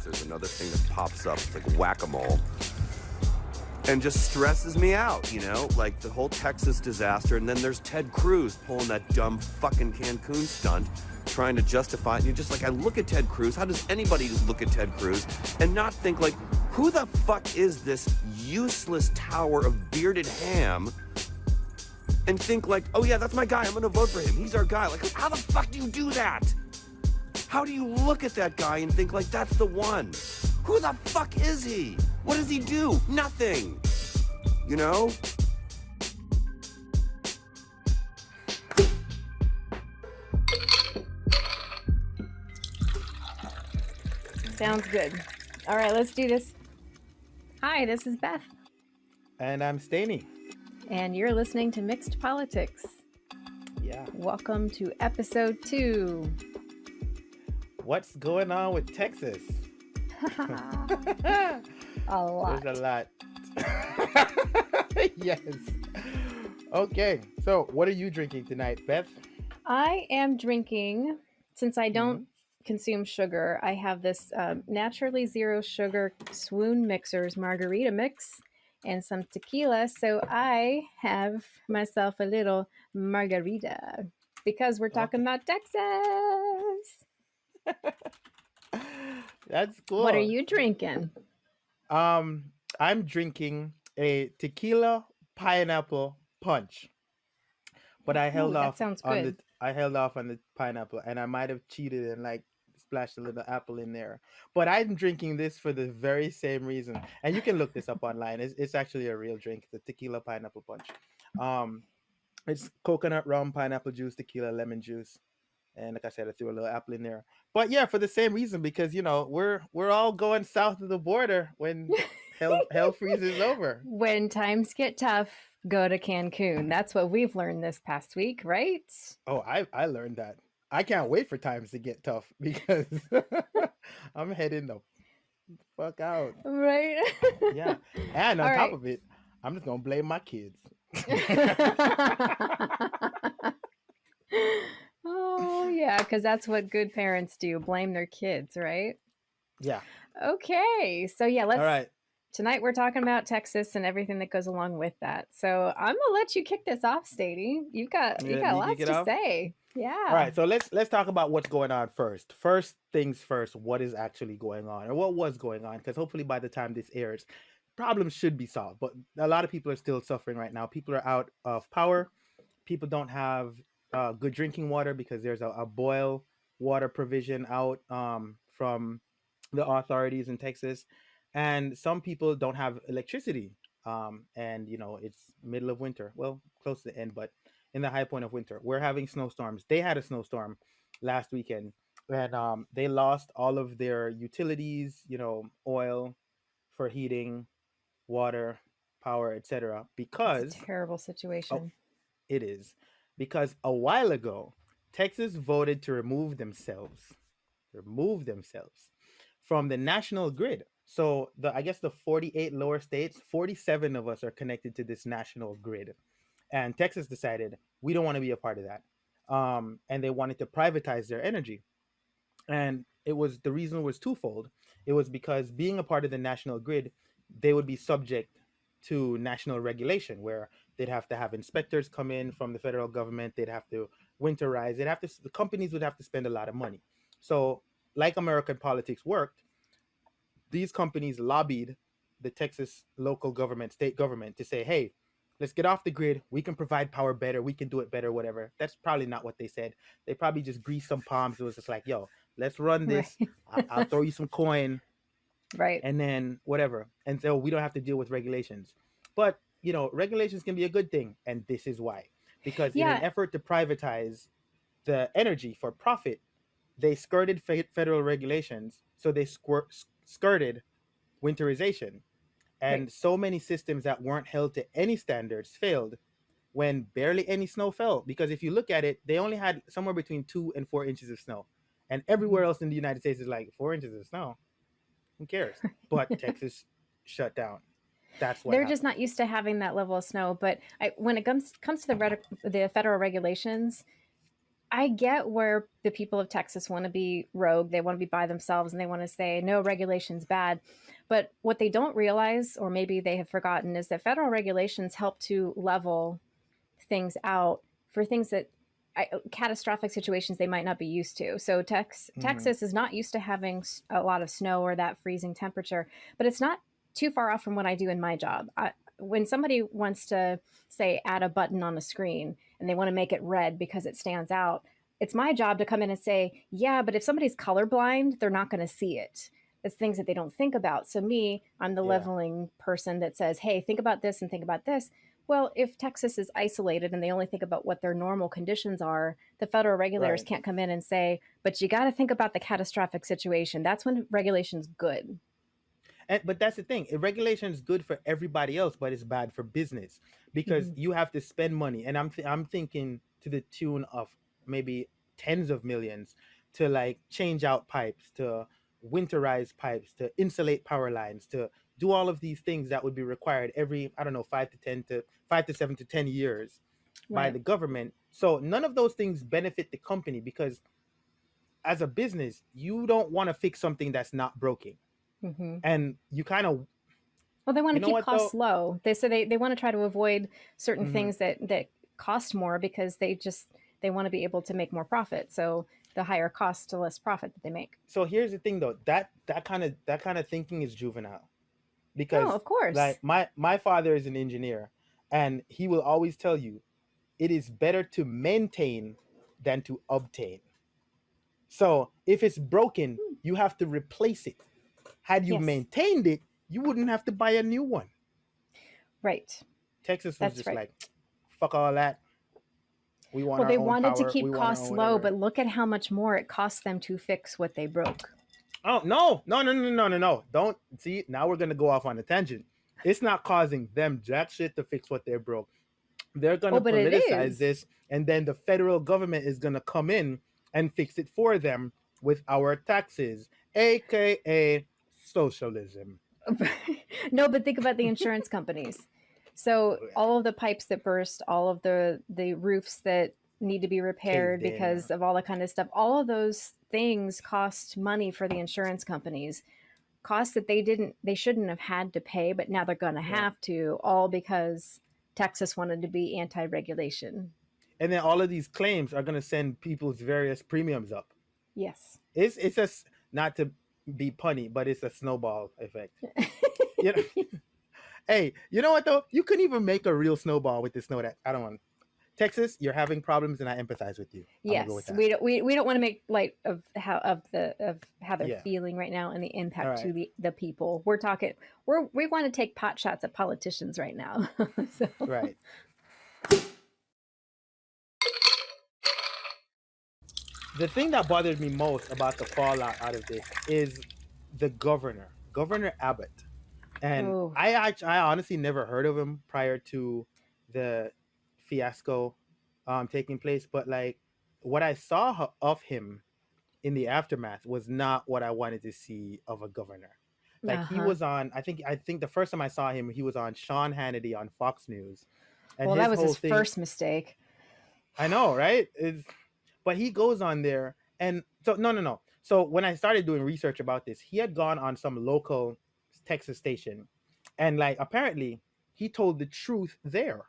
there's another thing that pops up. It's like whack-a-mole. And just stresses me out, you know? Like the whole Texas disaster. And then there's Ted Cruz pulling that dumb fucking Cancun stunt, trying to justify it. And you're just like, I look at Ted Cruz. How does anybody look at Ted Cruz and not think like, who the fuck is this useless tower of bearded ham? And think like, oh yeah, that's my guy. I'm gonna vote for him. He's our guy. Like, how the fuck do you do that? How do you look at that guy and think like, that's the one? Who the fuck is he? What does he do? Nothing. You know? Sounds good. All right, let's do this. Hi, this is Beth. And I'm Staney. And you're listening to Mixed Politics. Yeah. Welcome to episode 2. What's going on with Texas? A lot. There's a lot. Yes. Okay, so what are you drinking tonight, Beth? I am drinking, since I don't consume sugar, I have this naturally zero sugar Swoon Mixers margarita mix and some tequila. So I have myself a little margarita because we're talking about Texas. That's cool. What are you drinking? I'm drinking a tequila pineapple punch. But I held off sounds on good. I held off on the pineapple, and I might have cheated and like splashed a little apple in there. But I'm drinking this for the very same reason. And you can look this up online. It's actually a real drink, the tequila pineapple punch. It's coconut rum, pineapple juice, tequila, lemon juice. And like I said, I threw a little apple in there. But yeah, for the same reason, because you know, we're all going south of the border when hell freezes over. When times get tough, go to Cancun. That's what we've learned this past week, right? Oh, I learned that. I can't wait for times to get tough because I'm heading the fuck out. Right. Yeah. And on All top right. of it, I'm just gonna blame my kids. Oh, yeah, because that's what good parents do. Blame their kids, right? Yeah. Okay. So yeah, All right. tonight we're talking about Texas and everything that goes along with that. So I'm gonna let you kick this off, Stady. You got You let me lots kick it to off? say. Yeah. All right, so let's talk about what's going on first. First things first, what is actually going on or what was going on? Because hopefully by the time this airs, problems should be solved. But a lot of people are still suffering right now. People are out of power. People don't have good drinking water because there's a boil water provision out from the authorities in Texas, and some people don't have electricity. And you know it's middle of winter, well, close to the end, but in the high point of winter, we're having snowstorms. They had a snowstorm last weekend, and they lost all of their utilities, you know, oil for heating, water, power, etc. Because It's a terrible situation. it is because a while ago, Texas voted to remove themselves from the national grid. So I guess the 48 lower states, 47 of us are connected to this national grid. And Texas decided we don't want to be a part of that. And they wanted to privatize their energy. And the reason was twofold. It was because being a part of the national grid, they would be subject to national regulation where they'd have to have inspectors come in from the federal government. They'd have to winterize. The companies would have to spend a lot of money. So like American politics worked, these companies lobbied the Texas local government, state government to say, hey, let's get off the grid. We can provide power better. We can do it better, whatever. That's probably not what they said. They probably just greased some palms. It was just like, yo, let's run this. Right. I'll throw you some coin. Right. And then whatever. And so we don't have to deal with regulations. But, you know, regulations can be a good thing. And this is why. Because in an effort to privatize the energy for profit, they skirted federal regulations. So they skirted winterization. And so many systems that weren't held to any standards failed when barely any snow fell. Because if you look at it, they only had somewhere between 2 and 4 inches of snow. And everywhere else in the United States is like 4 inches of snow. Who cares? But Texas shut down. That's what they're happened. just not used to having that level of snow. But when it comes to the federal regulations, I get where the people of Texas want to be rogue. They want to be by themselves and they want to say, no, regulation's bad. But what they don't realize, or maybe they have forgotten, is that federal regulations help to level things out for things that catastrophic situations they might not be used to. So Texas is not used to having a lot of snow or that freezing temperature, but it's not too far off from what I do in my job. When somebody wants to say add a button on a screen and they want to make it red because it stands out, it's my job to come in and say, yeah, but if somebody's colorblind, they're not going to see it. It's things that they don't think about. So I'm the leveling person that says, hey, think about this and think about this. Well, if Texas is isolated and they only think about what their normal conditions are, the federal regulators can't come in and say, but you got to think about the catastrophic situation. That's when regulation's good. But that's the thing. Regulation is good for everybody else, but it's bad for business because you have to spend money. And I'm thinking to the tune of maybe tens of millions to like change out pipes, to winterize pipes, to insulate power lines, to do all of these things that would be required every, I don't know, 5 to 7 to 10 years by the government. So none of those things benefit the company because as a business, you don't want to fix something that's not broken. And you kind of, well, they want to keep costs low. They want to try to avoid certain things that cost more because they want to be able to make more profit. So the higher cost to less profit that they make. So here's the thing though, that kind of thinking is juvenile. Because of course, like my father is an engineer and he will always tell you it is better to maintain than to obtain. So if it's broken, you have to replace it. Had you maintained it, you wouldn't have to buy a new one. Right. Texas was just like, fuck all that. We want our they own wanted power. to keep costs low, but look at how much more it costs them to fix what they broke. Oh, no. Don't see. Now we're going to go off on a tangent. It's not causing them jack shit to fix what they broke. They're going to politicize this, and then the federal government is going to come in and fix it for them with our taxes, aka socialism. No, but think about the insurance companies. So all of the pipes that burst, all of the roofs that need to be repaired because of all that kind of stuff, all of those things cost money for the insurance companies. Costs that they shouldn't have had to pay, but now they're going to have to, all because Texas wanted to be anti-regulation. And then all of these claims are going to send people's various premiums up. Yes. It's just, not to be punny, but it's a snowball effect. You know? Hey, you know what though? You couldn't even make a real snowball with the snow that I don't want. Texas, you're having problems, and I empathize with you. Yes, we don't want to make light of how they're feeling right now and the impact to the people. We want to take pot shots at politicians right now. So. Right. The thing that bothered me most about the fallout out of this is the Governor Abbott. And I honestly never heard of him prior to the fiasco taking place. But like what I saw of him in the aftermath was not what I wanted to see of a governor. Like he was on, I think the first time I saw him, he was on Sean Hannity on Fox News. And that was his first mistake. I know, right? But he goes on there and so no. So when I started doing research about this, he had gone on some local Texas station and like apparently he told the truth there.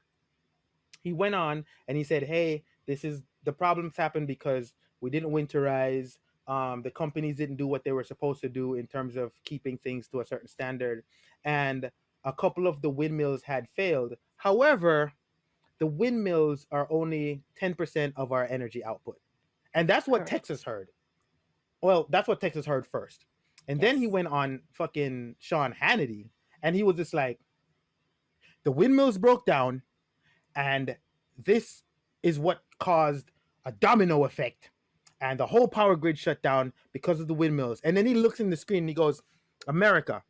He went on and he said, hey, the problems happened because we didn't winterize. The companies didn't do what they were supposed to do in terms of keeping things to a certain standard. And a couple of the windmills had failed. However, the windmills are only 10% of our energy output. And that's what Texas heard. Well, that's what Texas heard first. And then he went on fucking Sean Hannity and he was just like, the windmills broke down and this is what caused a domino effect. And the whole power grid shut down because of the windmills. And then he looks in the screen and he goes, America,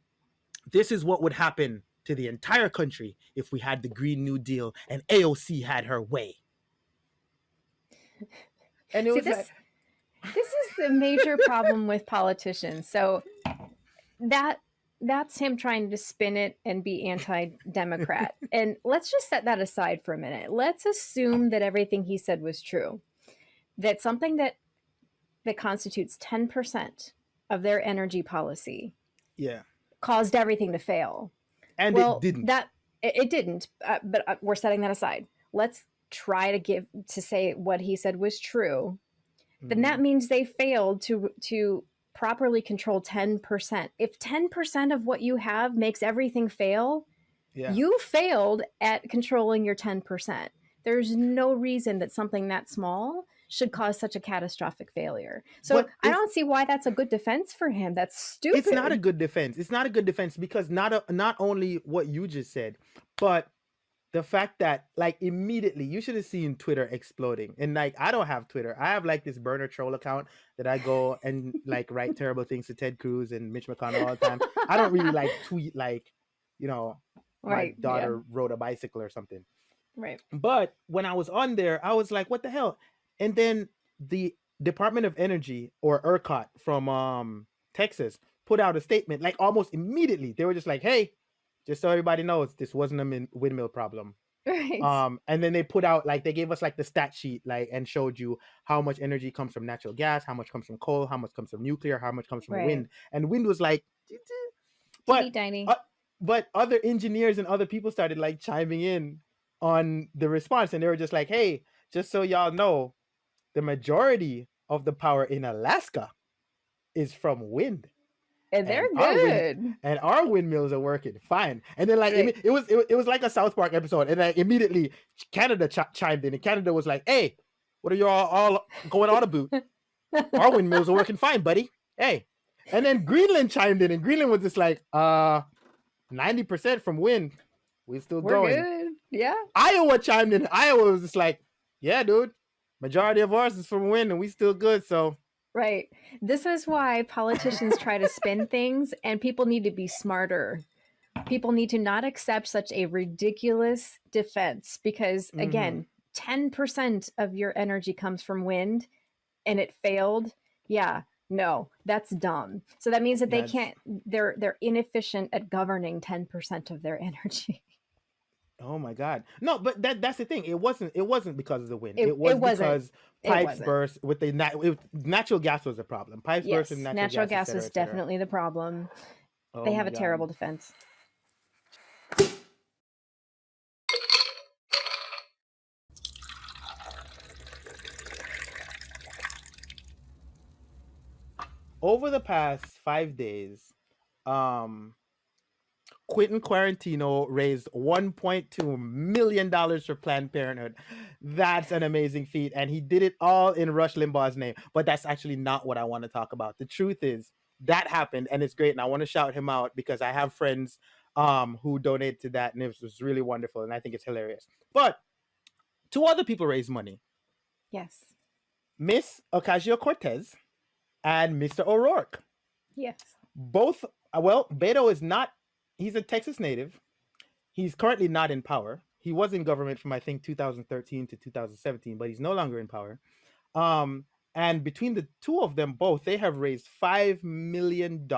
this is what would happen to the entire country if we had the Green New Deal and AOC had her way. And it was this is the major problem with politicians. So that's him trying to spin it and be anti-Democrat. And let's just set that aside for a minute. Let's assume that everything he said was true. that something that constitutes 10% of their energy policy Yeah. caused everything to fail. And it Well, didn't. It didn't, but we're setting that aside. Let's try to say what he said was true. Then that means they failed to properly control 10%. If 10% of what you have makes everything fail, Yeah. you failed at controlling your 10%. There's no reason that something that small should cause such a catastrophic failure. So But I don't see why that's a good defense for him. That's stupid. it's not a good defense. It's not a good defense because not only what you just said, but the fact that like immediately you should have seen Twitter exploding. And like I don't have Twitter. I have like this burner troll account that I go and like write terrible things to Ted Cruz and Mitch McConnell all the time. I don't really like tweet like, you know, my Right, daughter rode a bicycle or something. Right. But when I was on there, I was like, what the hell? And then the Department of Energy or ERCOT from Texas put out a statement like almost immediately. They were just like, hey, just so everybody knows, this wasn't a windmill problem. Right. And then they put out like they gave us like the stat sheet like and showed you how much energy comes from natural gas, how much comes from coal, how much comes from nuclear, how much comes from Right. wind. And wind was like, Teeny tiny. but other engineers and other people started like chiming in on the response, and they were just like, hey, just so y'all know, the majority of the power in Alaska is from wind. And they're our good. And our windmills are working fine. And then like Right. it was like a South Park episode, and like immediately Canada chimed in, and Canada was like, hey, what are you all going on about? Our windmills are working fine, buddy. Hey. And then Greenland chimed in, and Greenland was just like 90% from wind. We're still going. Good. Yeah. Iowa chimed in. Iowa was just like, yeah, dude, majority of ours is from wind and we still good. So Right. This is why politicians try to spin things, and people need to be smarter. People need to not accept such a ridiculous defense because, again, 10% of your energy comes from wind and it failed. Yeah, no, that's dumb. So that means that they can't, they're inefficient at governing 10% of their energy. Oh my God. No, but that's the thing. It wasn't because of the wind. It It was wasn't. because It pipes wasn't. burst with natural gas was a problem. Pipes Yes, burst with natural gas et cetera, was et cetera. definitely the problem. Oh They have my a God. terrible defense. Over the past 5 days, Quentin Quarantino raised $1.2 million for Planned Parenthood. That's an amazing feat. And he did it all in Rush Limbaugh's name. But that's actually not what I want to talk about. The truth is that happened and it's great. And I want to shout him out because I have friends who donated to that. And it was really wonderful. And I think it's hilarious. But two other people raised money. Yes. Miss Ocasio-Cortez and Mr. O'Rourke. Yes. Both, well, Beto is not, he's a Texas native. He's currently not in power. He was in government from, I think, 2013 to 2017, but he's no longer in power. And between the two of them both, they have raised $5 million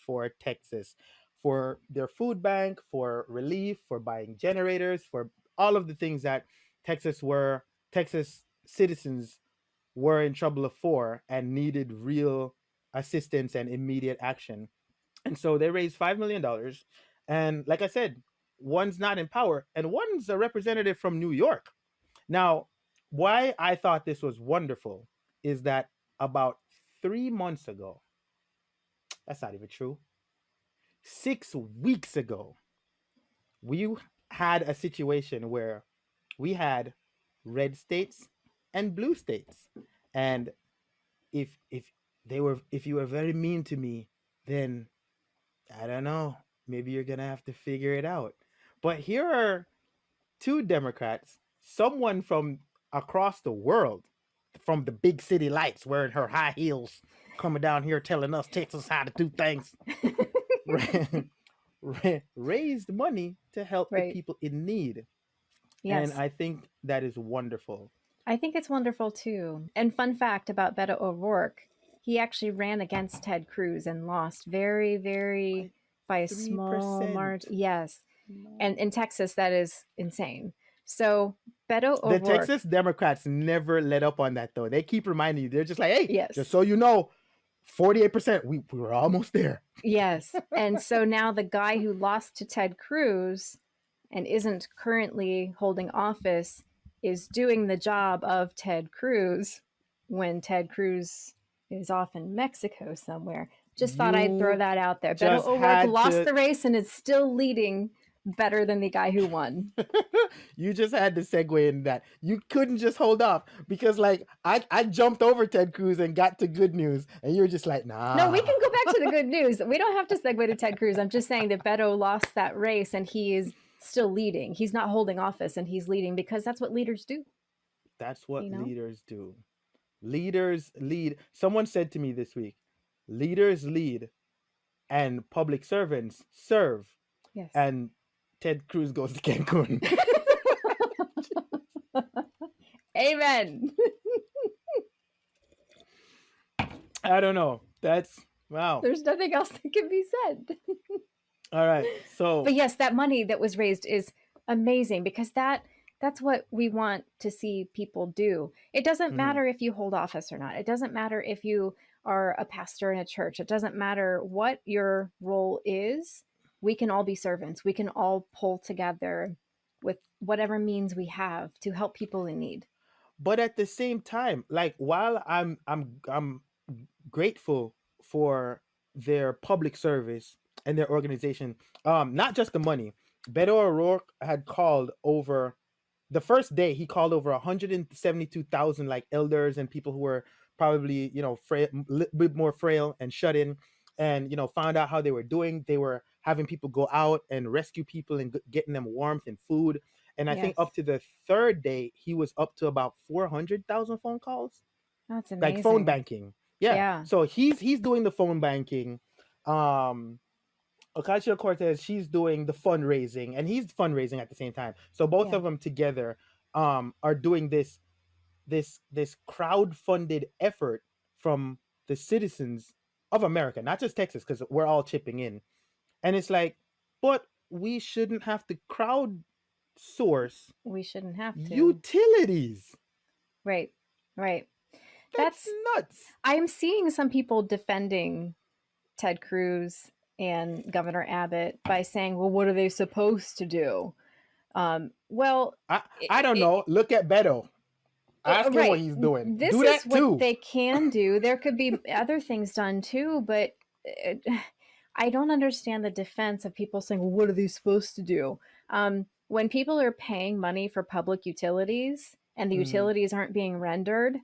for Texas, for their food bank, for relief, for buying generators, for all of the things that Texas citizens were in trouble for and needed real assistance and immediate action. And so they raised $5 million. And like I said, one's not in power and one's a representative from New York. Now, why I thought this was wonderful is that about 3 months ago, that's not even true, 6 weeks ago, we had a situation where we had red states and blue states. And if you were very mean to me, then I don't know, maybe you're gonna have to figure it out. But here are two Democrats, someone from across the world, from the big city lights, wearing her high heels, coming down here telling us Texas how to do things, raised money to help the people in need. Yes. And I think that is wonderful. I think it's wonderful too. And fun fact about Beto O'Rourke, he actually ran against Ted Cruz and lost very, by a small 3%. margin. Yes. And in Texas, that is insane. So Beto The O'Rourke, Texas Democrats never let up on that, though. They keep reminding you. They're just like, hey, yes, just so you know, 48%. We were almost there. yes. And so now the guy who lost to Ted Cruz and isn't currently holding office is doing the job of Ted Cruz when Ted Cruz is off in Mexico somewhere. Just thought I'd throw You that out there. Beto just O'Rourke had lost to- the race and is still leading better than the guy who won. You just had to segue in that. You couldn't just hold off because, like, I jumped over Ted Cruz and got to good news, and you were just like, nah. No, we can go back to the good news. We don't have to segue to Ted Cruz. I'm just saying that Beto lost that race and he is still leading. He's not holding office and he's leading because that's what leaders do. That's what You know? leaders do. Leaders lead. Someone said to me this week, leaders lead and public servants serve. Yes. And Ted Cruz goes to Cancun. Amen. I don't know. That's wow. There's nothing else that can be said. All right. So But yes, that money that was raised is amazing because that's what we want to see people do. It doesn't Mhm. matter if you hold office or not. It doesn't matter if you are a pastor in a church. It doesn't matter what your role is. We can all be servants. We can all pull together with whatever means we have to help people in need. but at the same time, like while I'm grateful for their public service and their organization, not just the money. Beto O'Rourke had called over the first day. He called over 172,000 like elders and people who were probably frail, bit more frail and shut in, and found out how they were doing. They were having people go out and rescue people and getting them warmth and food. And I think Yes. up to the third day, he was up to about 400,000 phone calls, That's amazing. like phone banking. Yeah. Yeah. So he's doing the phone banking. Ocasio-Cortez, she's doing the fundraising, and he's fundraising at the same time. So both Yeah. of them together are doing this crowd-funded effort from the citizens of America, not just Texas, because we're all chipping in. And it's like, but we shouldn't have to crowdsource We shouldn't have to. utilities. Right. Right. That's nuts. I'm seeing some people defending Ted Cruz and Governor Abbott by saying, well, what are they supposed to do? Well, I don't know. Look at Beto. Ask him what he's doing. This do is that too. what they can do. There could be other things done too, but I don't understand the defense of people saying, well, what are they supposed to do? When people are paying money for public utilities and the Mhm. utilities aren't being rendered,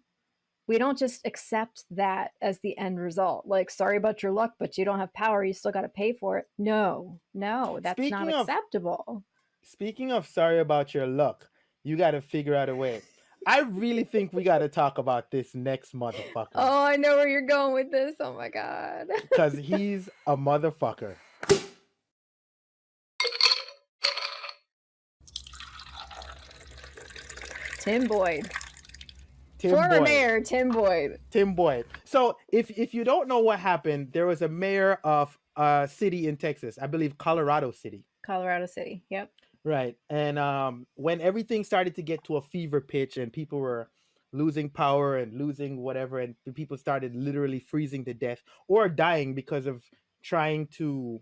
we don't just accept that as the end result. Like, sorry about your luck, but you don't have power. You still got to pay for it. No, that's not acceptable. Speaking of sorry about your luck, you got to figure out a way. I really think we got to talk about this next motherfucker. Oh, I know where you're going with this. Oh my God. Because he's a motherfucker. Tim Boyd. Former mayor Tim Boyd. Tim Boyd. So if you don't know what happened, there was a mayor of a city in Texas, I believe Colorado City. Colorado City, yep. Right. And when everything started to get to a fever pitch and people were losing power and losing whatever, and the people started literally freezing to death or dying because of trying to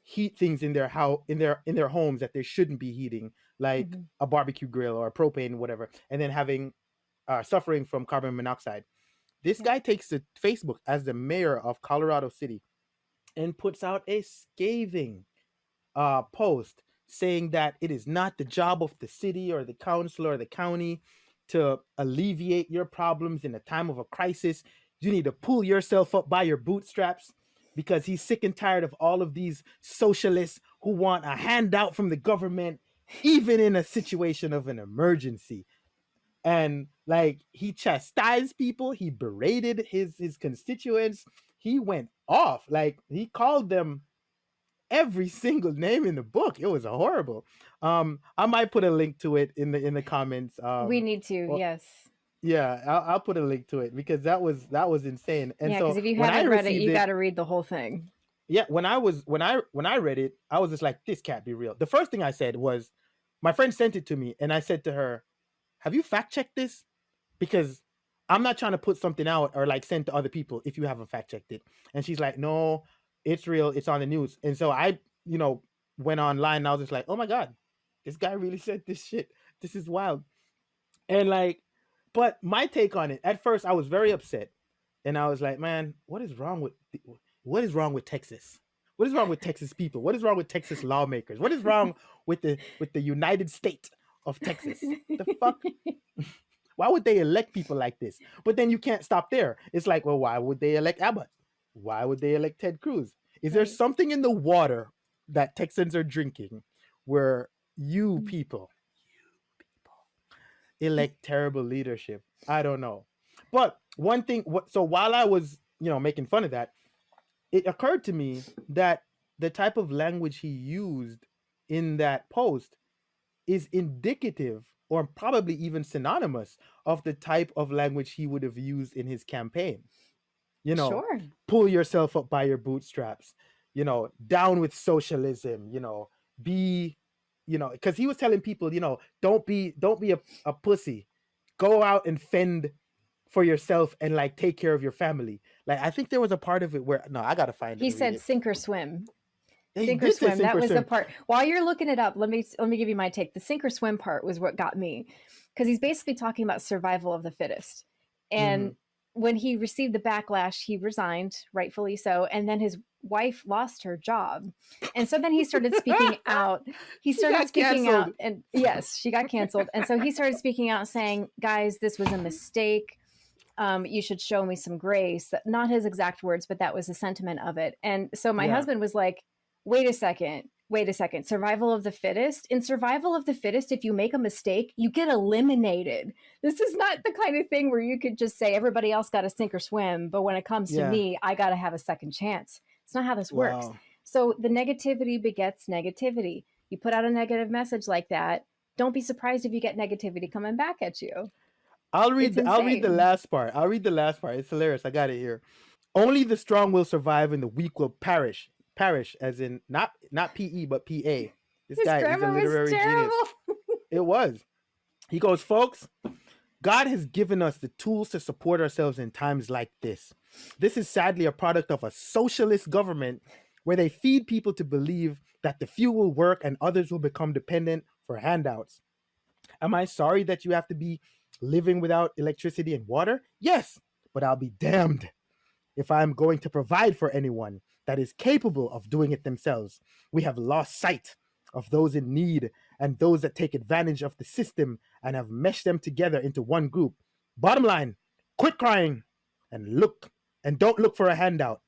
heat things in their in their homes that they shouldn't be heating, like a barbecue grill or a propane, whatever, and then having suffering from carbon monoxide. This guy takes to Facebook as the mayor of Colorado City and puts out a scathing post saying that it is not the job of the city or the council or the county to alleviate your problems in a time of a crisis. You need to pull yourself up by your bootstraps, because he's sick and tired of all of these socialists who want a handout from the government, even in a situation of an emergency. And like, he chastised people, he berated his constituents, he went off, like he called them every single name in the book. It was horrible. I might put a link to it in the comments. We need to, yes. Yeah, I'll put a link to it, because that was insane. And yeah, so because if you haven't read it, you got to read the whole thing. Yeah, when I read it, I was just like, this can't be real. The first thing I said was, My friend sent it to me, and I said to her, "Have you fact checked this? Because I'm not trying to put something out or like send to other people if you haven't fact checked it." And she's like, "No, it's real. It's on the news." And so I, you know, went online and I was just like, "Oh my god, this guy really said this shit. This is wild." And like, but my take on it, at first I was very upset, and I was like, "Man, what is wrong with Texas? What is wrong with Texas people? What is wrong with Texas lawmakers? What is wrong with the United States of Texas? The fuck? Why would they elect people like this?" But then you can't stop there. It's like, well, why would they elect Abbott? Why would they elect Ted Cruz? Is there Right. something in the water that Texans are drinking where you people elect terrible leadership? I don't know. But one thing, so while I was, making fun of that, it occurred to me that the type of language he used in that post is indicative or probably even synonymous of the type of language he would have used in his campaign. You know, Sure. pull yourself up by your bootstraps, down with socialism, be, because he was telling people, don't be a pussy. Go out and fend for yourself and like take care of your family. Like I think there was a part of it where no, I gotta find it He and read said it. sink or swim. He Sink or did say swim. sink That or was the swim. part. While you're looking it up, let me give you my take. The sink or swim part was what got me, because he's basically talking about survival of the fittest. Mm-hmm. And when he received the backlash, he resigned, rightfully so. And then his wife lost her job, and so then he started speaking out. He She started got speaking canceled. out, and yes, she got canceled. And so he started speaking out, saying, "Guys, this was a mistake. You should show me some grace." Not his exact words, but that was the sentiment of it. And so my Yeah. husband was like, wait a second. Wait a second. Survival of the fittest? In survival of the fittest, if you make a mistake, you get eliminated. This is not the kind of thing where you could just say everybody else got to sink or swim, but when it comes to Yeah. me, I got to have a second chance. It's not how this works. Wow. So the negativity begets negativity. You put out a negative message like that, don't be surprised if you get negativity coming back at you. It's I'll read the insane. last part. I'll read the last part. It's hilarious. I got it here. Only the strong will survive and the weak will perish. Perish as in not PE but PA. This His guy, he's a grammar was literary genius. terrible. It was. He goes, "Folks, God has given us the tools to support ourselves in times like this. This is sadly a product of a socialist government where they feed people to believe that the few will work and others will become dependent for handouts. Am I sorry that you have to be living without electricity and water? Yes, but I'll be damned if I'm going to provide for anyone that is capable of doing it themselves. We have lost sight of those in need and those that take advantage of the system and have meshed them together into one group. Bottom line, quit crying and don't look for a handout.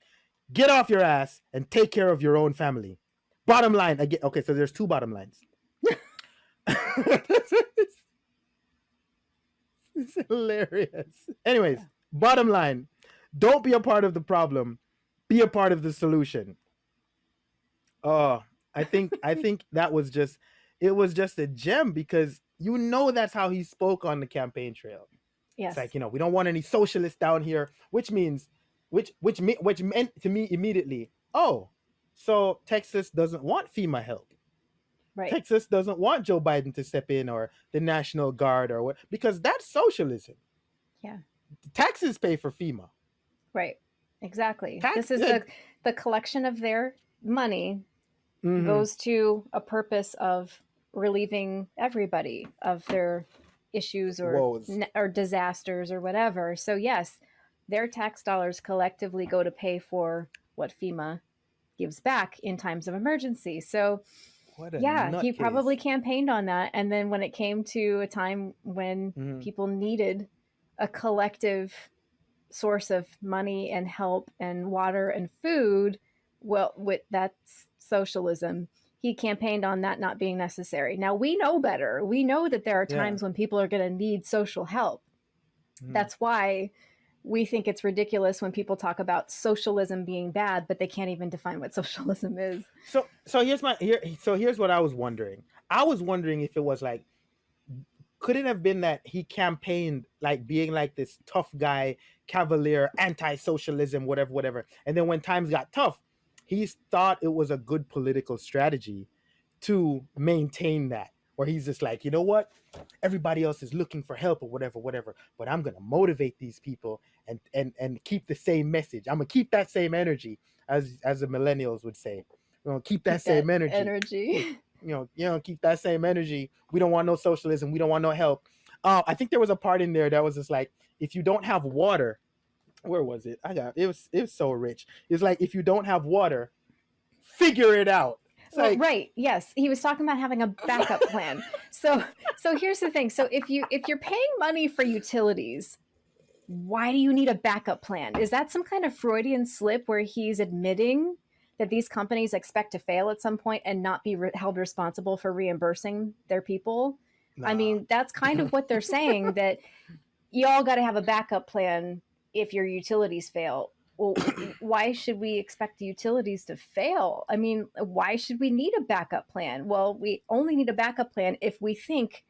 Get off your ass and take care of your own family." Bottom line, again, okay, so there's two bottom lines. It's hilarious. Anyways, bottom line, don't be a part of the problem, be a part of the solution. Oh, I think that was just it was just a gem because that's how he spoke on the campaign trail. It's Yes. like, we don't want any socialists down here, which means which meant to me immediately, oh, so Texas doesn't want FEMA help. Right. Texas doesn't want Joe Biden to step in or the National Guard or what, because that's socialism. Yeah. Taxes pay for FEMA. Right. Exactly. Tax, This is the collection of their money mm-hmm. goes to a purpose of relieving everybody of their issues or disasters or whatever. So yes, their tax dollars collectively go to pay for what FEMA gives back in times of emergency. So yeah, he probably campaigned on that. And then when it came to a time when people needed a collective source of money and help and water and food, well, that's socialism. He campaigned on that not being necessary. Now we know better. We know that there are times when people are going to need social help. That's why we think it's ridiculous when people talk about socialism being bad, but they can't even define what socialism is. So here's what I was wondering. I was wondering if it was like, could it have been that he campaigned like being like this tough guy, cavalier, anti-socialism, whatever, and then when times got tough, he thought it was a good political strategy to maintain that, where he's just like, you know what, everybody else is looking for help or whatever, but I'm gonna motivate these people and keep the same message. I'm gonna keep that same energy, as the millennials would say. Keep that Keep that same energy. energy. Keep that same energy. We don't want no socialism. We don't want no help. I think there was a part in there that was just like, if you don't have water, where was it? It was so rich. It's like, if you don't have water, figure it out. Well, Like, right. Yes. He was talking about having a backup plan. So here's the thing. So if you're paying money for utilities, why do you need a backup plan? Is that some kind of Freudian slip where he's admitting that these companies expect to fail at some point and not be held responsible for reimbursing their people? nah. I mean, that's kind of what they're saying, that you all got to have a backup plan if your utilities fail. Well, why should we expect the utilities to fail? I mean, why should we need a backup plan? Well, we only need a backup plan if we think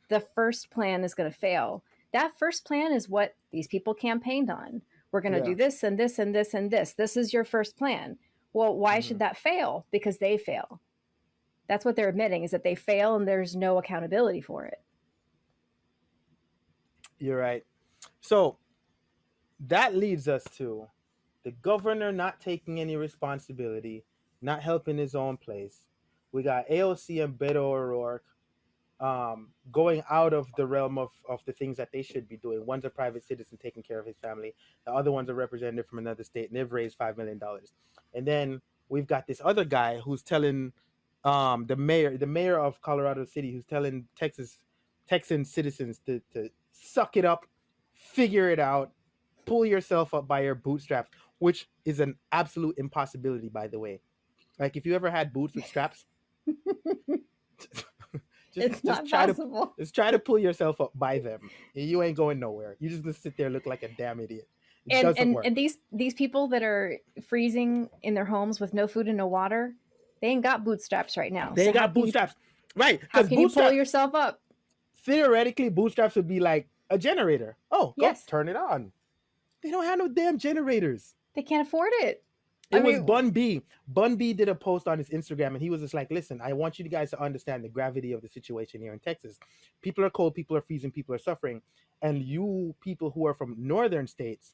the first plan is going to fail. That first plan is what these people campaigned on. We're going to do this and this and this and this. This is your first plan. Well, why should that fail? Because they fail. That's what they're admitting, is that they fail and there's no accountability for it. You're right. So that leads us to the governor not taking any responsibility, not helping his own place. We got AOC and Beto O'Rourke going out of the realm of the things that they should be doing. One's a private citizen taking care of his family. The other one's a representative from another state, and they've raised $5 million. And then we've got this other guy who's telling the mayor of Colorado City, who's telling Texan citizens to suck it up, figure it out, pull yourself up by your bootstraps, which is an absolute impossibility, by the way. Like, if you ever had boots with straps, it's not possible. Just try to pull yourself up by them. You ain't going nowhere. You just gonna sit there and look like a damn idiot. And these people that are freezing in their homes with no food and no water, they ain't got bootstraps right now. They ain't got bootstraps. Right. How can you pull yourself up? Theoretically, bootstraps would be like a generator. Oh, go yes. Turn it on. They don't have no damn generators. They can't afford it. It was Bun B. Bun B did a post on his Instagram, and he was just like, listen, I want you guys to understand the gravity of the situation here in Texas. People are cold, people are freezing, people are suffering. And you people who are from northern states,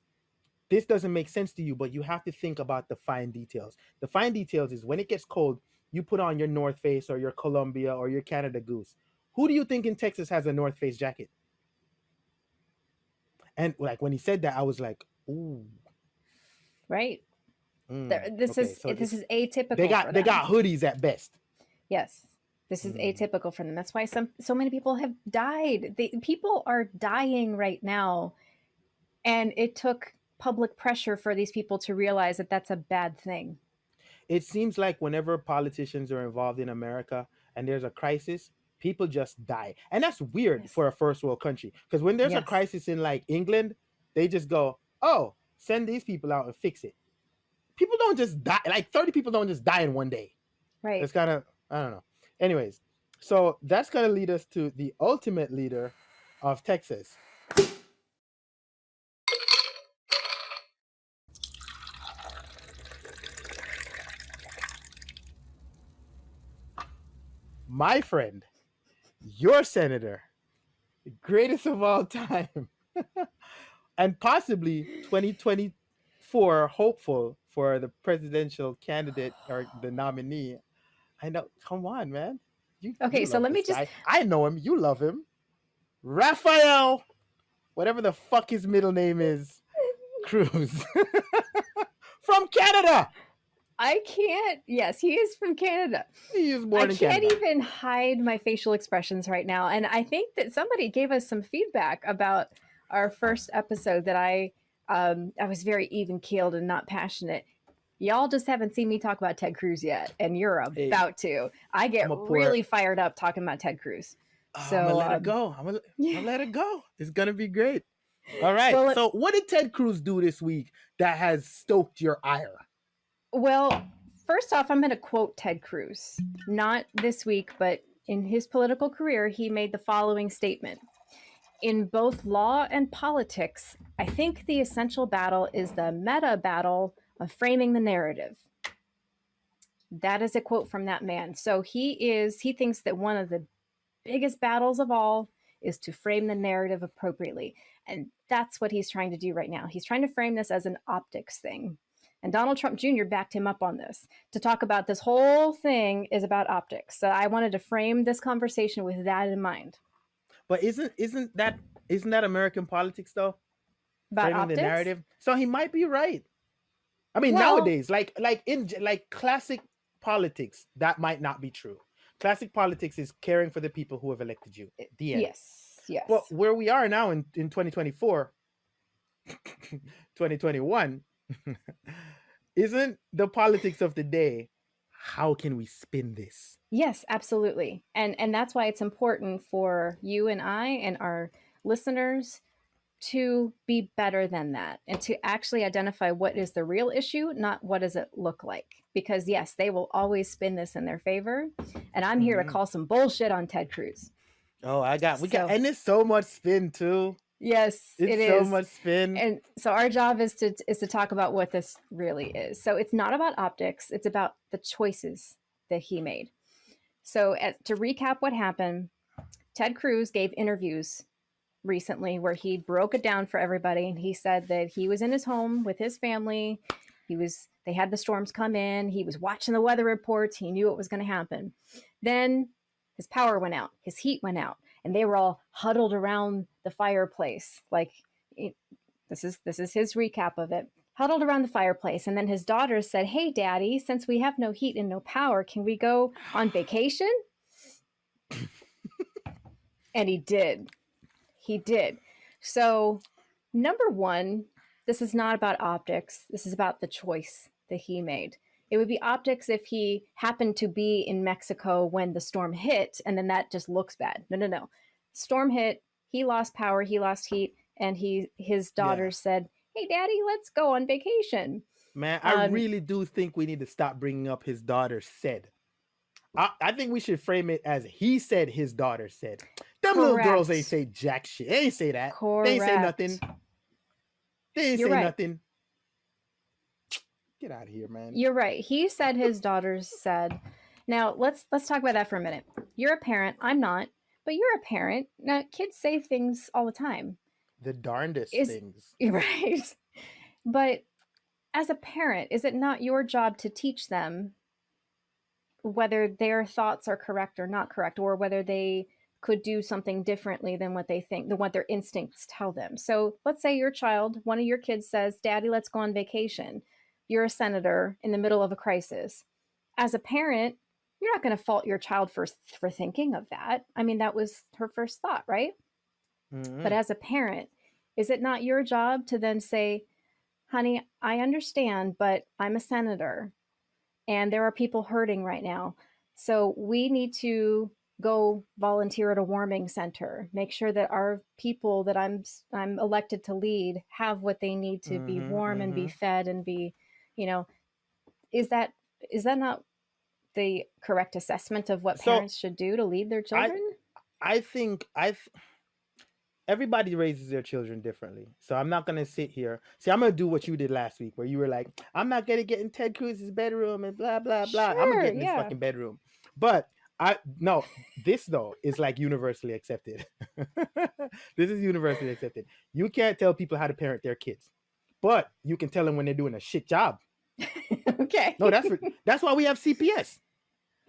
this doesn't make sense to you, but you have to think about the fine details. The fine details is when it gets cold, you put on your North Face or your Columbia or your Canada Goose. Who do you think in Texas has a North Face jacket? And like when he said that, I was like, ooh. Right. This is atypical. They got hoodies at best. Yes, this is atypical for them. That's why so many people have died. People are dying right now, and it took public pressure for these people to realize that that's a bad thing. It seems like whenever politicians are involved in America and there's a crisis, people just die, and that's weird for a first world country. Because when there's a crisis in like England, they just go, "Oh, send these people out and fix it." People don't just die. Like 30 people don't just die in one day. Right. It's kind of, I don't know. Anyways, so that's going to lead us to the ultimate leader of Texas. My friend, your senator, the greatest of all time, and possibly 2024 hopeful for the presidential candidate or the nominee. I know. Come on, man. Okay, so let me just... I know him. You love him. Raphael, whatever the fuck his middle name is, Cruz. From Canada. I can't. Yes, he is from Canada. He is born in Canada. I can't even hide my facial expressions right now. And I think that somebody gave us some feedback about our first episode that I was very even keeled and not passionate. Y'all just haven't seen me talk about Ted Cruz yet, and you're about to. I get really fired up talking about Ted Cruz. So I'm gonna let it go. I'm gonna let it go. It's gonna be great. All right. Well, so what did Ted Cruz do this week that has stoked your ire? Well, first off, I'm going to quote Ted Cruz. Not this week, but in his political career, he made the following statement. In both law and politics, I think the essential battle is the meta battle of framing the narrative. That is a quote from that man. So he thinks that one of the biggest battles of all is to frame the narrative appropriately. And that's what he's trying to do right now. He's trying to frame this as an optics thing. And Donald Trump Jr. backed him up on this to talk about this whole thing is about optics. So I wanted to frame this conversation with that in mind. But isn't that American politics though? About Framing optics? the narrative. So he might be right. I mean, Well- nowadays, like in classic politics, that might not be true. Classic politics is caring for the people who have elected you. The end. Yes. But where we are now in 2024, 2021, isn't the politics of the day, how can we spin this? Yes, absolutely. And that's why it's important for you and I and our listeners to be better than that and to actually identify what is the real issue, not what does it look like. Because yes, they will always spin this in their favor. And I'm here to call some bullshit on Ted Cruz. Oh, we got, and it's so much spin too. Yes, It's so much spin. And so our job is to talk about what this really is. So it's not about optics, it's about the choices that he made. So to recap what happened, Ted Cruz gave interviews recently where he broke it down for everybody. And he said that he was in his home with his family. They had the storms come in. He was watching the weather reports. He knew what was going to happen. Then his power went out. His heat went out. And they were all huddled around the fireplace. This is his recap of it. Huddled around the fireplace. And then his daughter said, "Hey, Daddy, since we have no heat and no power, can we go on vacation?" And he did. He did. So, number one, this is not about optics. This is about the choice that he made. It would be optics if he happened to be in Mexico when the storm hit, and then that just looks bad. No. Storm hit, he lost power, he lost heat, and his daughter said, "Hey, Daddy, let's go on vacation." Man, I really do think we need to stop bringing up his daughter said. I think we should frame it as he said his daughter said. Them little girls ain't say jack shit. They ain't say that. Correct. They ain't say nothing. They ain't You're say right. nothing. Get out of here, man. You're right. He said his daughters said. Now let's talk about that for a minute. You're a parent. I'm not, but you're a parent. Now kids say things all the time. The darndest things. Right. But as a parent, is it not your job to teach them whether their thoughts are correct or not correct, or whether they could do something differently than what they think, than what their instincts tell them? So let's say your child, one of your kids says, "Daddy, let's go on vacation." You're a senator in the middle of a crisis. As a parent, you're not going to fault your child for thinking of that. I mean, that was her first thought, right? Mm-hmm. But as a parent, is it not your job to then say, "Honey, I understand, but I'm a senator and there are people hurting right now. So we need to go volunteer at a warming center, make sure that our people that I'm elected to lead have what they need to be warm and be fed and be, is that not the correct assessment of what parents should do to lead their children? I think everybody raises their children differently. So I'm not going to sit here. See, I'm going to do what you did last week where you were like, "I'm not going to get in Ted Cruz's bedroom and blah, blah, blah." Sure, I'm going to get in this fucking bedroom. But this though is like universally accepted. This is universally accepted. You can't tell people how to parent their kids, but you can tell them when they're doing a shit job. Okay. No, that's why we have CPS.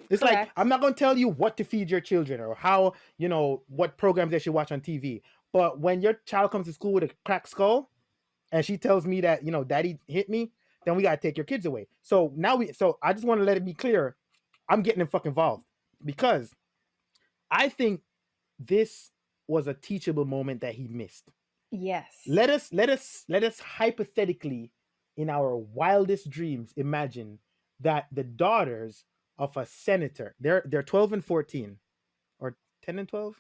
It's Correct. like, I'm not going to tell you what to feed your children or how, what programs they should watch on TV. But when your child comes to school with a cracked skull and she tells me that, "Daddy hit me," then we got to take your kids away. So I just want to let it be clear. I'm getting fucking involved because I think this was a teachable moment that he missed. Yes. Let us hypothetically, in our wildest dreams, imagine that the daughters of a senator, they're 12 and 14 or 10 and 12,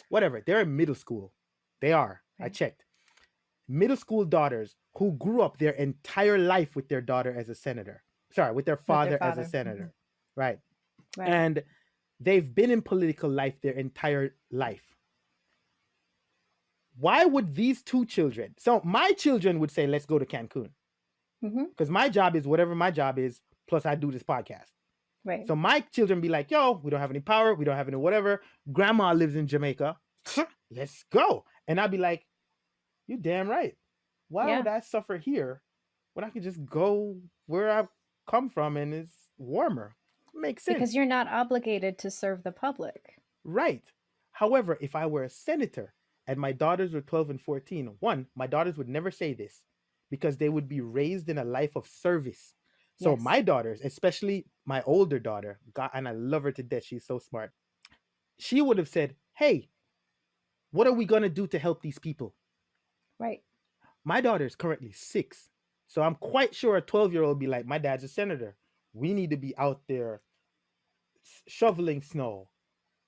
whatever. They're in middle school. They are. Right. I checked. Middle school daughters who grew up their entire life with their daughter as a senator. Sorry, with their father as a senator. Right. And they've been in political life their entire life. Why would these two children? So my children would say, "Let's go to Cancun." Because my job is whatever my job is, plus I do this podcast. Right. So my children be like, yo, we don't have any power, we don't have any whatever. Grandma lives in Jamaica. Let's go. And I'd be like, you damn right. Why Yeah. would I suffer here when I could just go where I come from and it's warmer? Makes sense. Because you're not obligated to serve the public. Right. However, if I were a senator and my daughters were 12 and 14, one, my daughters would never say this because they would be raised in a life of service. So Yes. my daughters, especially my older daughter, God, and I love her to death. She's so smart. She would have said, hey, what are we going to do to help these people? Right. My daughter is currently 6. So I'm quite sure a 12-year-old would be like, my dad's a senator. We need to be out there shoveling snow,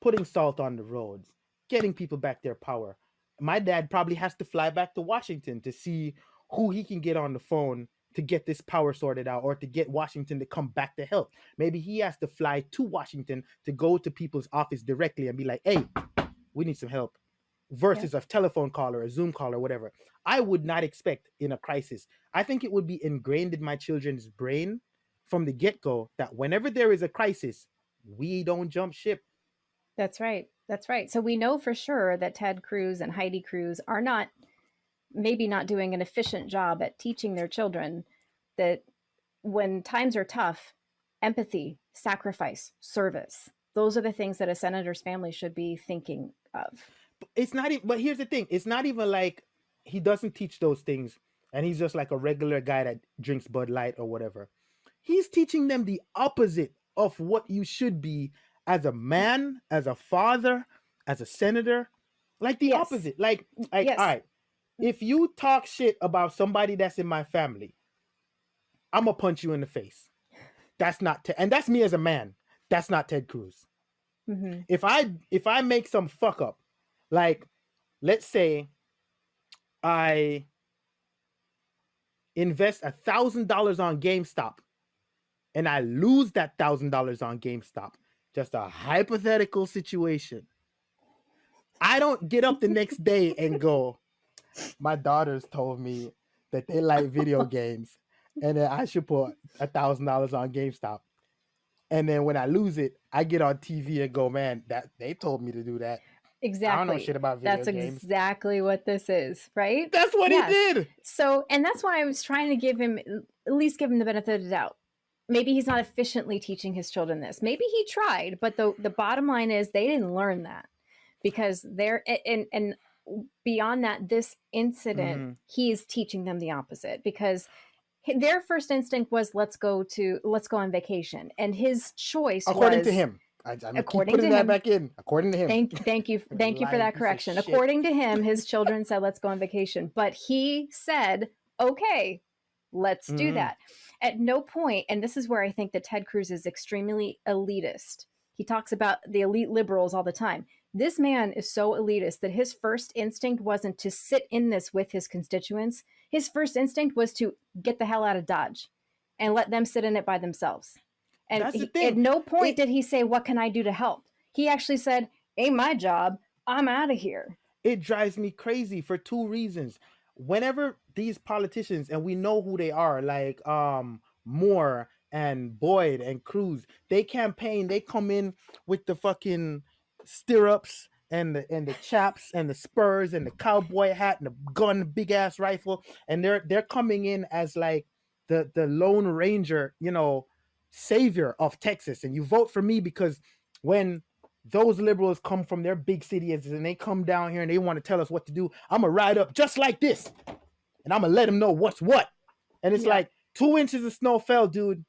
putting salt on the roads, getting people back their power. My dad probably has to fly back to Washington to see who he can get on the phone to get this power sorted out or to get Washington to come back to help. Maybe he has to fly to Washington to go to people's office directly and be like, hey, we need some help. Versus a telephone call or a Zoom call or whatever. I would not expect in a crisis. I think it would be ingrained in my children's brain from the get-go that whenever there is a crisis, we don't jump ship. That's right. That's right. So we know for sure that Ted Cruz and Heidi Cruz are maybe not doing an efficient job at teaching their children that when times are tough, empathy, sacrifice, service, those are the things that a senator's family should be thinking of. It's not even, but here's the thing. It's not even like he doesn't teach those things and he's just like a regular guy that drinks Bud Light or whatever. He's teaching them the opposite of what you should be as a man, as a father, as a senator. Like the opposite. Like yes. All right, if you talk shit about somebody that's in my family, I'm going to punch you in the face. That's not, and that's me as a man. That's not Ted Cruz. Mm-hmm. If I make some fuck up, like, let's say I invest $1,000 on GameStop and I lose that $1,000 on GameStop. Just a hypothetical situation. I don't get up the next day and go, my daughters told me that they like video games and that I should put $1,000 on GameStop. And then when I lose it, I get on TV and go, man, that they told me to do that. Exactly. I don't know shit about video games. That's exactly what this is, right? That's what he did. So, and that's why I was trying to at least give him the benefit of the doubt. Maybe he's not efficiently teaching his children this. Maybe he tried, but the bottom line is they didn't learn that because they're, and beyond that, this incident, he's teaching them the opposite because their first instinct was, let's go on vacation. And his choice according to him. I'm according putting to that him, back in. According to him. Thank you for that correction. According to him, his children said, let's go on vacation. But he said, okay, let's do that. At no point, and this is where I think that Ted Cruz is extremely elitist. He talks about the elite liberals all the time. This man is so elitist that his first instinct wasn't to sit in this with his constituents. His first instinct was to get the hell out of Dodge and let them sit in it by themselves. And at no point did he say, what can I do to help? He actually said, ain't my job. I'm out of here. It drives me crazy for 2 reasons. Whenever these politicians, and we know who they are, like Moore and Boyd and Cruz, they campaign, they come in with the fucking stirrups and the chaps and the spurs and the cowboy hat and the gun, big ass rifle, and they're coming in as like the Lone Ranger, savior of Texas. And you vote for me because when those liberals come from their big cities and they come down here and they want to tell us what to do, I'm gonna ride up just like this and I'm gonna let them know what's what. And it's like 2 inches of snow fell, dude,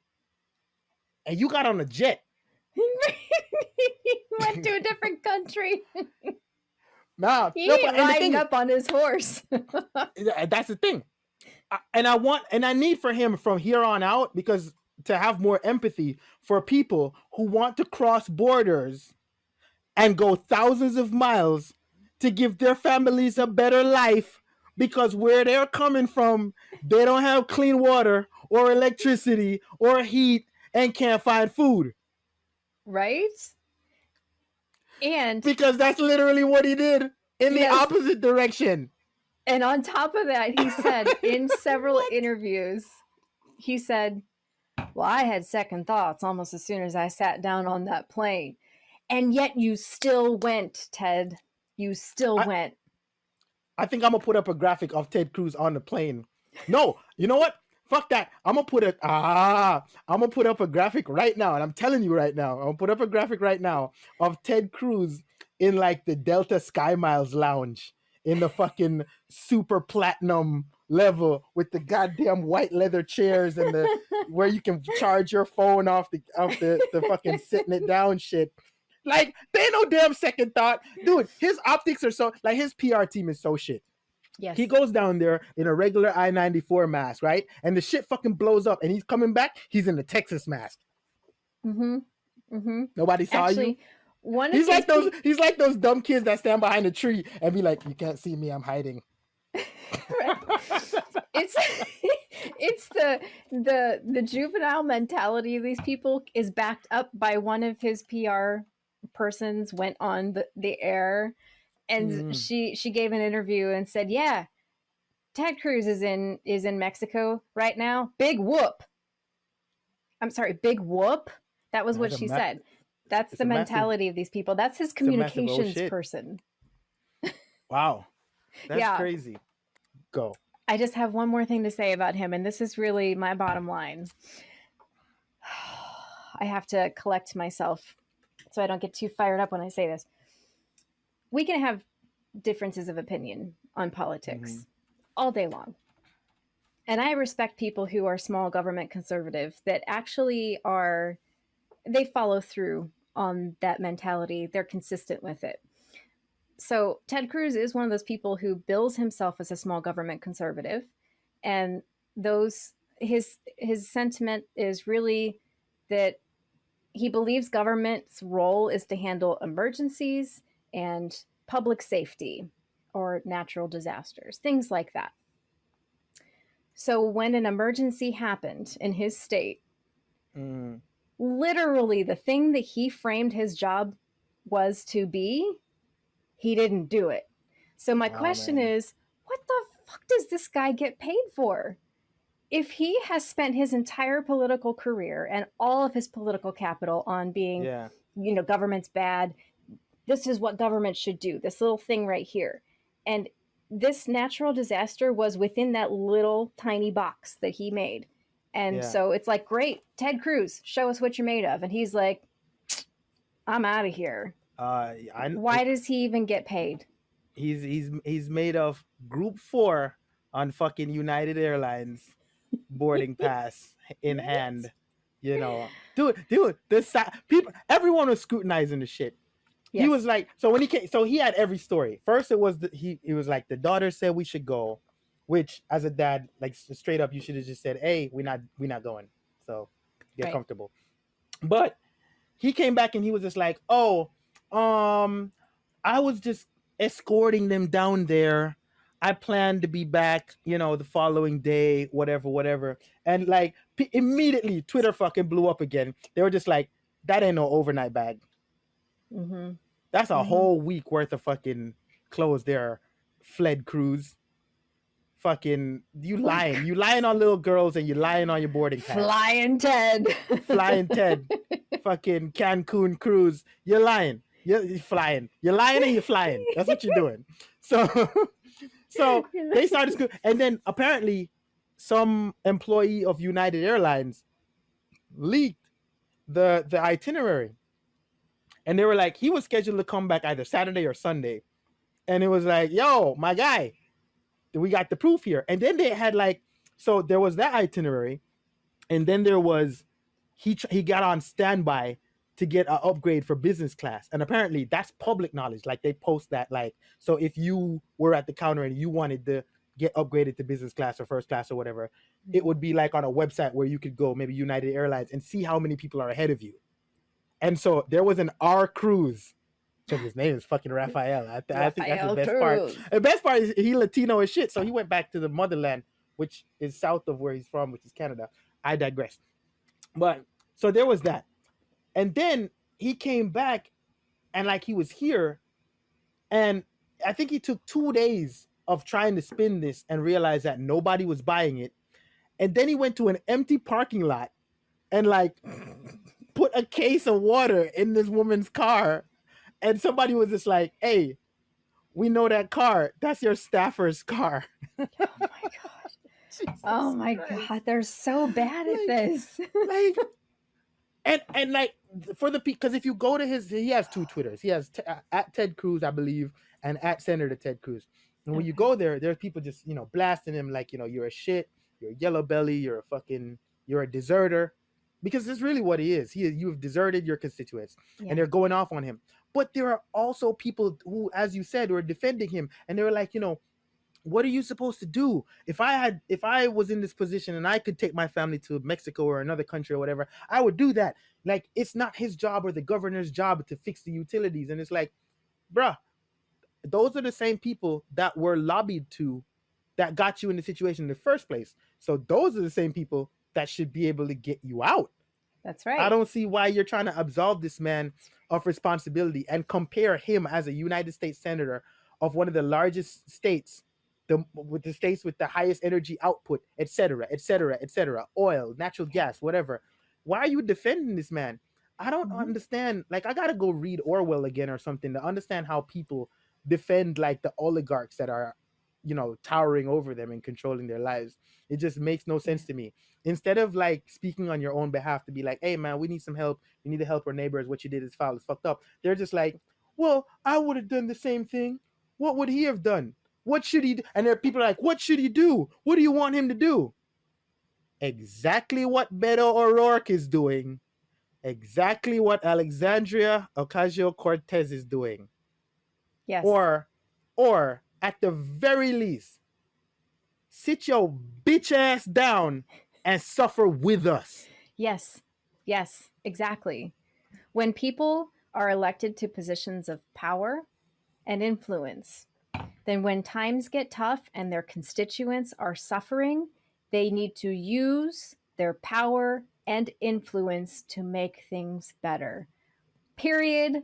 and you got on a jet. He went to a different country. He riding up on his horse. That's the thing. I need for him from here on out, because to have more empathy for people who want to cross borders and go thousands of miles to give their families a better life, because where they're coming from, they don't have clean water or electricity or heat and can't find food. Right? And because that's literally what he did in the opposite direction. And on top of that, he said in several interviews, he said, Well, I had second thoughts almost as soon as I sat down on that plane. And yet you still went, Ted. You still went. I think I'm gonna put up a graphic of Ted Cruz on the plane. No, you know what? Fuck that. I'm gonna put up a graphic right now, and I'm telling you right now, I'm gonna put up a graphic right now of Ted Cruz in like the Delta Sky Miles lounge in the fucking super platinum level with the goddamn white leather chairs and the where you can charge your phone off the fucking sitting it down shit. Like, there ain't no damn second thought. Dude, his optics are so, like, his PR team is so shit. Yes. He goes down there in a regular I-94 mask, right? And the shit fucking blows up, and he's coming back, he's in the Texas mask. Nobody saw you. He's like those dumb kids that stand behind a tree and be like, you can't see me, I'm hiding. It's the juvenile mentality of these people is backed up by one of his PR persons went on the air, and she gave an interview and said, yeah, Ted Cruz is in Mexico right now. Big whoop. I'm sorry, big whoop. That was what she said. That's the mentality of these people. That's his communications person. Wow. That's crazy. Go. I just have one more thing to say about him, and this is really my bottom line. I have to collect myself so I don't get too fired up when I say this. We can have differences of opinion on politics all day long. And I respect people who are small government conservative that actually they follow through on that mentality. They're consistent with it. So Ted Cruz is one of those people who bills himself as a small government conservative, and his sentiment is really that he believes government's role is to handle emergencies and public safety or natural disasters, things like that. So when an emergency happened in his state, literally the thing that he framed his job was to be, he didn't do it. So my question is, what the fuck does this guy get paid for? If he has spent his entire political career and all of his political capital on being, government's bad, this is what government should do, this little thing right here. And this natural disaster was within that little tiny box that he made. And so it's like, great, Ted Cruz, show us what you're made of. And he's like, I'm out of here. Why does he even get paid? He's made of Group 4 on fucking United Airlines boarding pass in hand. Dude, people, everyone was scrutinizing the shit. Yes. He was like, so when he came, so he had every story. First, it was he was like, the daughter said we should go, which as a dad, like straight up, you should have just said, hey, we're not going. So get comfortable. But he came back and he was just like, I was just escorting them down there. I planned to be back, the following day, whatever. And like immediately Twitter fucking blew up again. They were just like, that ain't no overnight bag. That's a whole week worth of fucking clothes there. Fled Cruz. Fucking, you lying on little girls and you lying on your boarding pass. Flyin Ted. Fucking Cancun Cruz. You're lying. You're flying. You're lying and you're flying. That's what you're doing. So they started school, and then apparently some employee of United Airlines leaked the itinerary. And they were like, he was scheduled to come back either Saturday or Sunday. And it was like, yo, my guy, we got the proof here. And then they had like, so there was that itinerary. And then there was, he got on standby to get an upgrade for business class. And apparently that's public knowledge. Like they post that, like, so if you were at the counter and you wanted to get upgraded to business class or first class or whatever, it would be like on a website where you could go, maybe United Airlines, and see how many people are ahead of you. And so there was an R Cruz. So his name is fucking Raphael. I think that's the best part. The best part is he Latino as shit. So he went back to the motherland, which is south of where he's from, which is Canada. I digress. But so there was that. And then he came back and like he was here. And I think he took 2 days of trying to spin this and realized that nobody was buying it. And then he went to an empty parking lot and like put a case of water in this woman's car, and somebody was just like, "Hey, we know that car. That's your staffer's car." Oh my god. Oh my god, they're so bad at this. Like, and like for the because if you go to he has two Twitters. He has at Ted Cruz, I believe, and at Senator Ted Cruz. And when you go there's people just blasting him like you're a shit, you're a yellow belly, you're a deserter, because that's really what he is. You have deserted your constituents, and they're going off on him. But there are also people who, as you said, were defending him, and they were like, what are you supposed to do? If I was in this position and I could take my family to Mexico or another country or whatever, I would do that. Like, it's not his job or the governor's job to fix the utilities. And it's like, bruh, those are the same people that were lobbied to, that got you in the situation in the first place. So those are the same people that should be able to get you out. That's right. I don't see why you're trying to absolve this man of responsibility and compare him as a United States senator of one of the largest states, with the states with the highest energy output, etc., oil, natural gas, whatever. Why are you defending this man? I don't understand. Like, I gotta go read Orwell again or something to understand how people defend like the oligarchs that are, towering over them and controlling their lives. It just makes no sense to me. Instead of like speaking on your own behalf to be like, hey man, we need some help. We need to help our neighbors. What you did is foul. It's fucked up. They're just like, well, I would have done the same thing. What would he have done? What should he do? And there are people like, what should he do? What do you want him to do? Exactly what Beto O'Rourke is doing. Exactly what Alexandria Ocasio-Cortez is doing. Yes. Or at the very least, sit your bitch ass down and suffer with us. Yes, exactly. When people are elected to positions of power and influence, then when times get tough and their constituents are suffering, they need to use their power and influence to make things better. Period.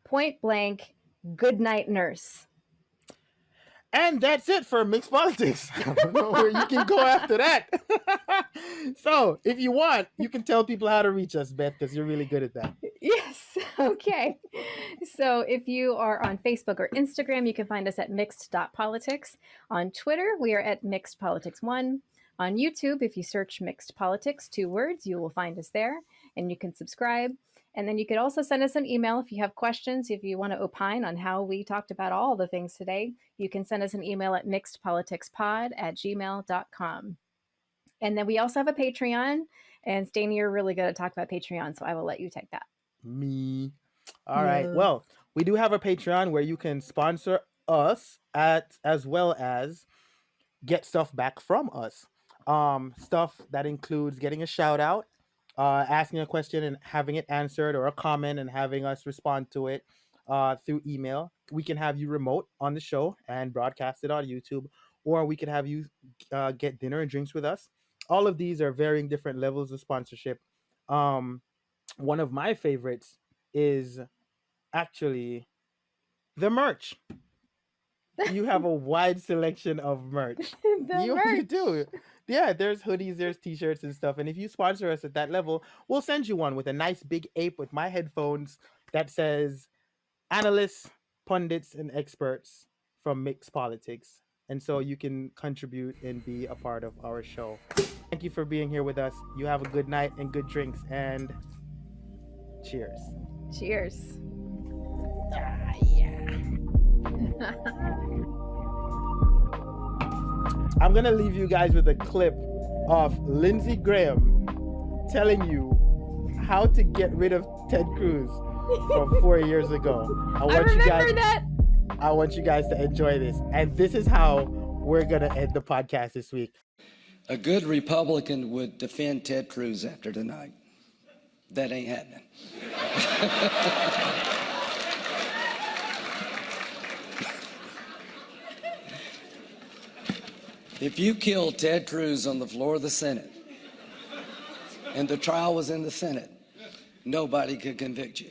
Point blank. Good night, nurse. And that's it for Mixed Politics. I don't know where you can go after that. So, if you want, you can tell people how to reach us, Beth, because you're really good at that. Yes. Okay. So if you are on Facebook or Instagram, you can find us at mixed.politics. On Twitter, we are at mixedpolitics1. On YouTube, if you search Mixed Politics, 2 words, you will find us there, and you can subscribe. And then you could also send us an email if you have questions, if you want to opine on how we talked about all the things today. You can send us an email at mixedpoliticspod@gmail.com. And then we also have a Patreon. And Stanley, you're really good at talking about Patreon, so I will let you take that. Me. All right. Well, we do have a Patreon where you can sponsor us as well as get stuff back from us. Stuff that includes getting a shout out, asking a question and having it answered, or a comment and having us respond to it through email. We can have you remote on the show and broadcast it on YouTube, or we can have you get dinner and drinks with us. All of these are varying different levels of sponsorship. One of my favorites is actually the merch. You have a wide selection of merch. You do. Yeah, there's hoodies, there's t-shirts and stuff. And if you sponsor us at that level, we'll send you one with a nice big ape with my headphones that says analysts, pundits, and experts from Mixed Politics. And so you can contribute and be a part of our show. Thank you for being here with us. You have a good night and good drinks, and cheers. Cheers. I'm going to leave you guys with a clip of Lindsey Graham telling you how to get rid of Ted Cruz from 4 years ago. I remember that. I want you guys to enjoy this. And this is how we're going to end the podcast this week. A good Republican would defend Ted Cruz after tonight. That ain't happening. If you killed Ted Cruz on the floor of the Senate and the trial was in the Senate, nobody could convict you.